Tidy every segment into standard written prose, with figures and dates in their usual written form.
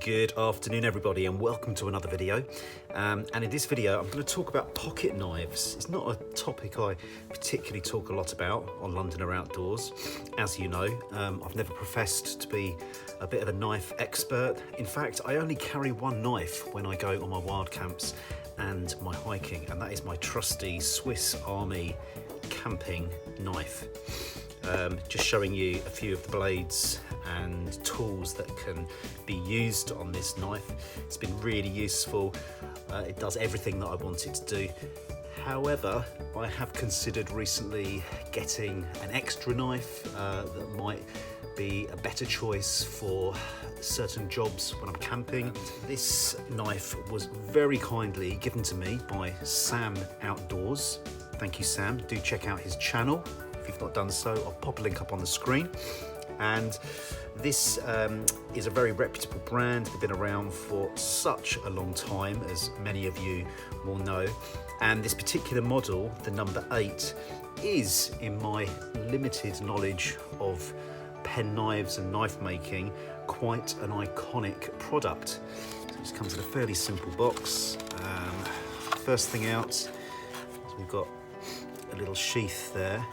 Good afternoon everybody and welcome to another video. And in this video I'm going to talk about pocket knives. It's not a topic I particularly talk a lot about on Londoner Outdoors. As you know, I've never professed to be a bit of a knife expert. In fact, I only carry one knife when I go on my wild camps and my hiking, and that is my trusty Swiss Army camping knife. Just showing you a few of the blades and tools that can be used on this knife. It's been really useful. It does everything that I want it to do. However, I have considered recently getting an extra knife that might be a better choice for certain jobs when I'm camping. And this knife was very kindly given to me by Sam Outdoors. Thank you, Sam. Do check out his channel. If you've not done so, I'll pop a link up on the screen. And this is a very reputable brand. They've been around for such a long time, as many of you will know. And this particular model, the number 8, is, in my limited knowledge of pen knives and knife making, quite an iconic product. So it just comes in a fairly simple box. First thing out, so we've got a little sheath there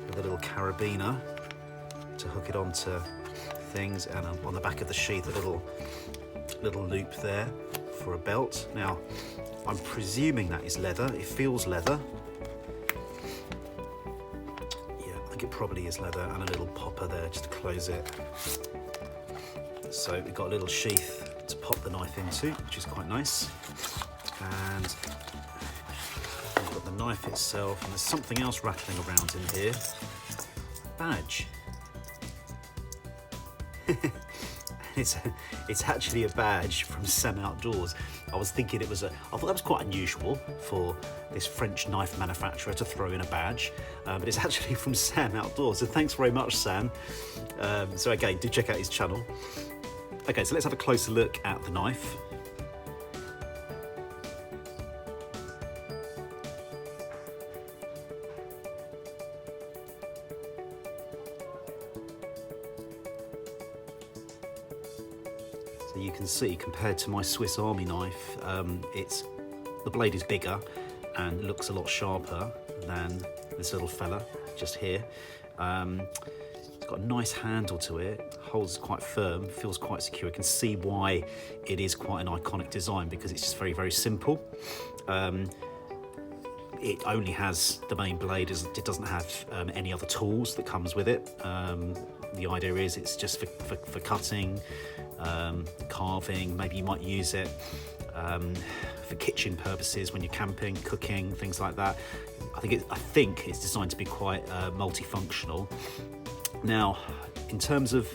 with a little carabiner to hook it onto things, and on the back of the sheath a little loop there for a belt. Now I'm presuming that is leather. It feels leather. Yeah, I think it probably is leather, and a little popper there just to close it. So we've got a little sheath to pop the knife into, which is quite nice. And we've got the knife itself, and there's something else rattling around in here. Badge. It's actually a badge from Sam Outdoors. I was thinking I thought that was quite unusual for this French knife manufacturer to throw in a badge, but it's actually from Sam Outdoors, so thanks very much, Sam. So again, do check out his channel. Okay, so let's have a closer look at the knife. So you can see, compared to my Swiss Army knife, the blade is bigger and looks a lot sharper than this little fella just here. It's got a nice handle to it, holds quite firm, feels quite secure. You can see why it is quite an iconic design, because it's just very, very simple. It only has the main blade, it doesn't have any other tools that comes with it. The idea is it's just for cutting, carving. Maybe you might use it for kitchen purposes when you're camping, cooking, things like that. I think it's designed to be quite multifunctional. Now, in terms of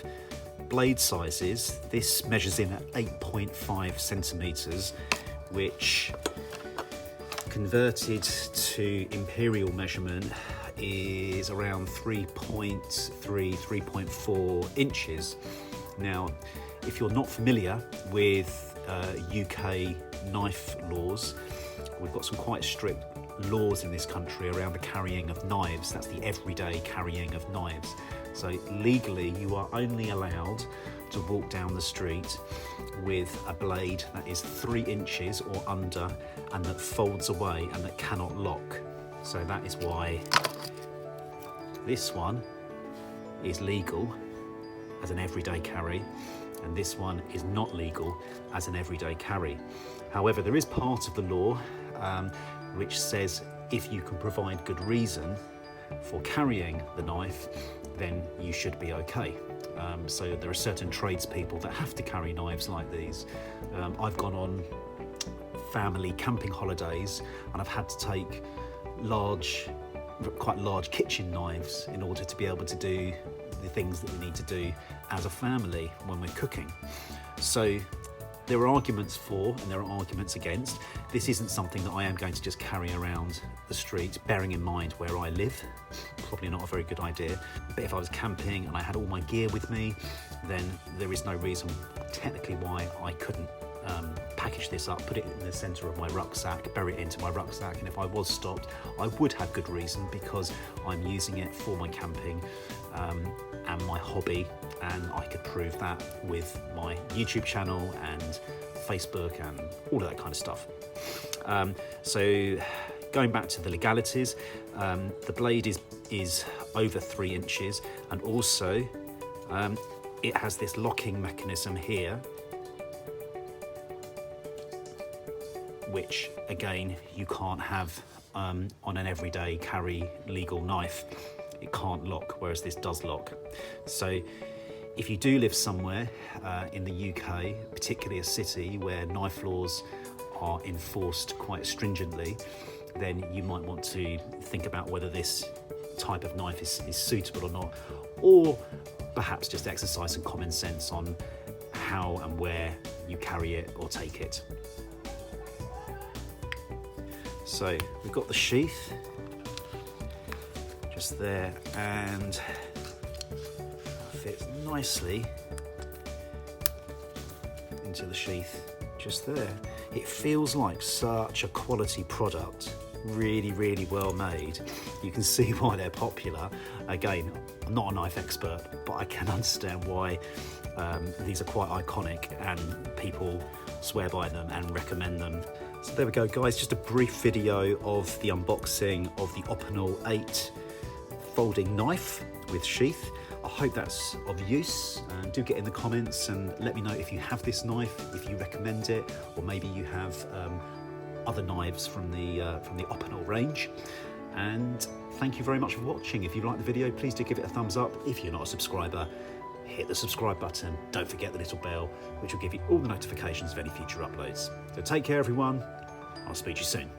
blade sizes, this measures in at 8.5 centimeters, which converted to imperial measurement is around 3.3, 3.4 inches. Now, if you're not familiar with UK knife laws, we've got some quite strict laws in this country around the carrying of knives. That's the everyday carrying of knives. So legally, you are only allowed to walk down the street with a blade that is 3 inches or under, and that folds away and that cannot lock. So that is why this one is legal as an everyday carry, and this one is not legal as an everyday carry. However, there is part of the law which says if you can provide good reason for carrying the knife, then you should be okay. So there are certain tradespeople that have to carry knives like these. I've gone on family camping holidays and I've had to take quite large kitchen knives in order to be able to do the things that we need to do as a family when we're cooking. So there are arguments for and there are arguments against. This isn't something that I am going to just carry around the street, bearing in mind where I live. Probably not a very good idea. But if I was camping and I had all my gear with me, then there is no reason technically why I couldn't package this up, put it in the center of my rucksack, bury it into my rucksack, and if I was stopped, I would have good reason, because I'm using it for my camping and my hobby, and I could prove that with my YouTube channel and Facebook and all of that kind of stuff. So going back to the legalities, the blade is over 3 inches, and also it has this locking mechanism here, which again you can't have on an everyday carry legal knife. It can't lock, whereas this does lock. So if you do live somewhere in the UK, particularly a city where knife laws are enforced quite stringently, then you might want to think about whether this type of knife is suitable or not, or perhaps just exercise some common sense on how and where you carry it or take it. So we've got the sheath just there, and fits nicely into the sheath just there. It feels like such a quality product, really, really well made. You can see why they're popular. Again, I'm not a knife expert, but I can understand why these are quite iconic and people swear by them and recommend them. So there we go, guys, just a brief video of the unboxing of the Opinel No.08 folding knife with sheath. I hope that's of use, and do get in the comments and let me know if you have this knife, if you recommend it, or maybe you have other knives from the Opinel range. And thank you very much for watching. If you like the video, please do give it a thumbs up. If you're not a subscriber, hit the subscribe button. Don't forget the little bell, which will give you all the notifications of any future uploads. So take care, everyone. I'll speak to you soon.